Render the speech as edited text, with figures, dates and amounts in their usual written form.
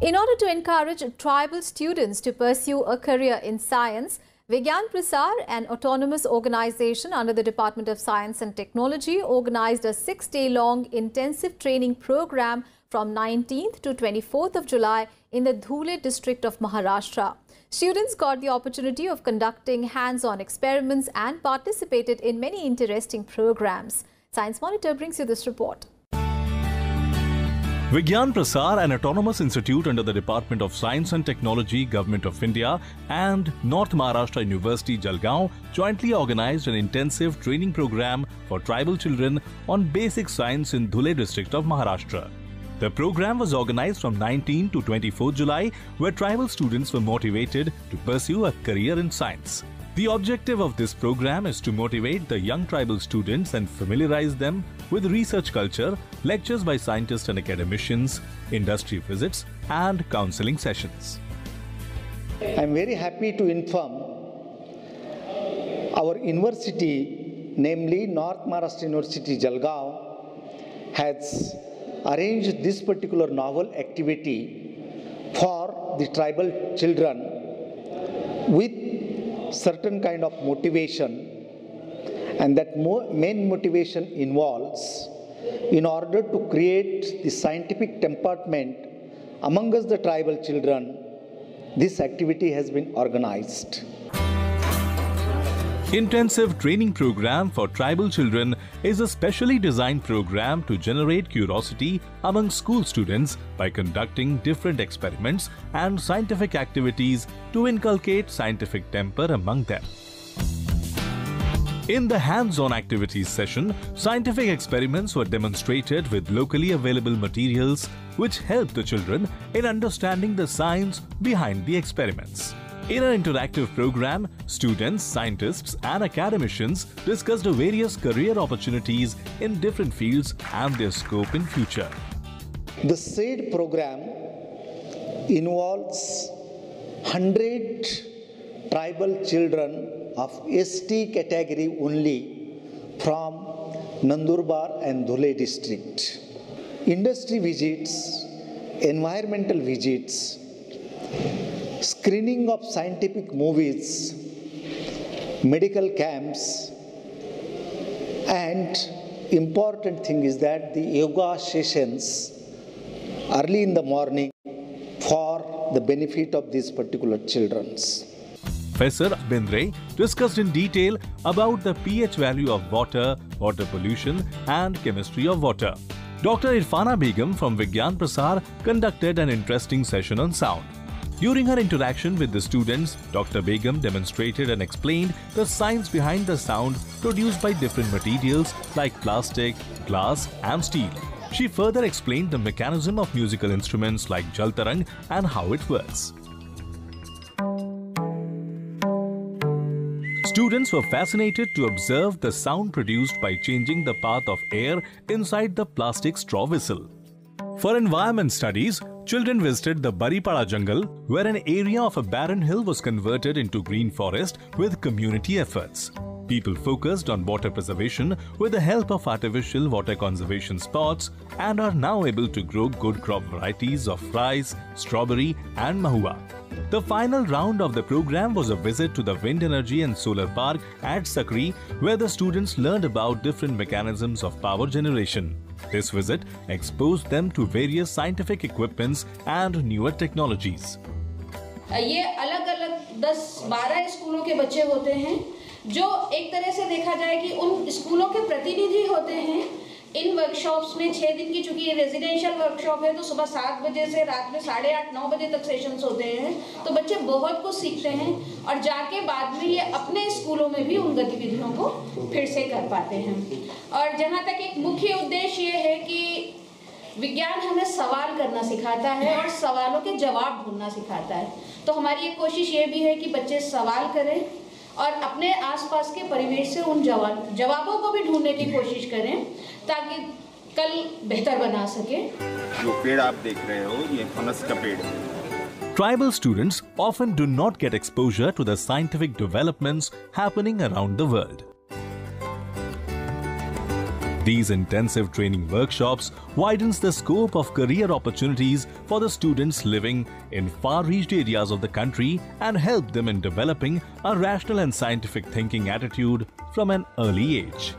In order to encourage tribal students to pursue a career in science, Vignan, Prasad, an autonomous organization under the Department of Science and Technology, organized a 6-day-long intensive training program from 19th to 24th of July in the Dhule district of Maharashtra. Students got the opportunity of conducting hands-on experiments and participated in many interesting programs. Science Monitor brings you this report. Vignan Prasad, an autonomous institute under the Department of Science and Technology, Government of India, and North Maharashtra University, Jalgaon, jointly organized an intensive training program for tribal children on basic science in Dhule district of Maharashtra. The program was organized from 19 to 24 July, where tribal students were motivated to pursue a career in science. The objective of this program is to motivate the young tribal students and familiarize them with research culture, lectures by scientists and academicians, industry visits, and counseling sessions. I am very happy to inform our university, namely North Maharashtra University, Jalgaon, has arranged this particular novel activity for the tribal children with certain kind of motivation, and that main motivation involves, in order to create the scientific temperament among us the tribal children, this activity has been organized. Intensive training program for tribal children is a specially designed program to generate curiosity among school students by conducting different experiments and scientific activities to inculcate scientific temper among them. In the hands-on activities session, scientific experiments were demonstrated with locally available materials which helped the children in understanding the science behind the experiments. In an interactive program, students, scientists and academicians discussed various career opportunities in different fields and their scope in future. The said program involves 100 tribal children of ST category only from Nandurbar and Dhule district. Industry visits, environmental visits, screening of scientific movies, medical camps, and important thing is that the yoga sessions early in the morning for the benefit of these particular children. Professor Bendre discussed in detail about the pH value of water, water pollution and chemistry of water. Dr. Irfana Begum from Vignan Prasad conducted an interesting session on sound. During her interaction with the students, Dr. Begum demonstrated and explained the science behind the sound produced by different materials like plastic, glass and steel. She further explained the mechanism of musical instruments like Jaltarang and how it works. Students were fascinated to observe the sound produced by changing the path of air inside the plastic straw whistle. For environment studies, children visited the Baripada jungle, where an area of a barren hill was converted into green forest with community efforts. People focused on water preservation with the help of artificial water conservation spots and are now able to grow good crop varieties of rice, strawberry and mahua. The final round of the program was a visit to the wind energy and solar park at Sakri, where the students learned about different mechanisms of power generation. This visit exposed them to various scientific equipments and newer technologies. ये अलग-अलग 10-12 स्कूलों के बच्चे होते हैं जो एक तरह से देखा जाए कि उन स्कूलों के प्रतिनिधि होते हैं इन वर्कशॉप्स में 6 दिन की, चूंकि ये रेजिडेंशियल वर्कशॉप है तो सुबह 7 बजे से रात में 8:30-9 बजे तक सेशंस होते हैं, तो बच्चे बहुत कुछ सीखते हैं और जाके बाद में ये अपने स्कूलों में भी उन गतिविधियों को फिर से कर पाते हैं। और जहाँ तक एक मुख्य उद्देश्य ये है कि विज्ञान हमें सवाल करना सिखाता है और सवालों के जवाब ढूंढना सिखाता है, तो हमारी एक कोशिश ये भी है कि बच्चे सवाल करें और अपने आसपास के परिवेश से उन जवाबों को भी ढूंढने की कोशिश करें ताकि कल बेहतर बना सके। जो पेड़ आप देख रहे हो ये फनस का पेड़ है। Tribal students often do not get exposure to the scientific developments happening around the world. These intensive training workshops widens the scope of career opportunities for the students living in far-reached areas of the country and help them in developing a rational and scientific thinking attitude from an early age.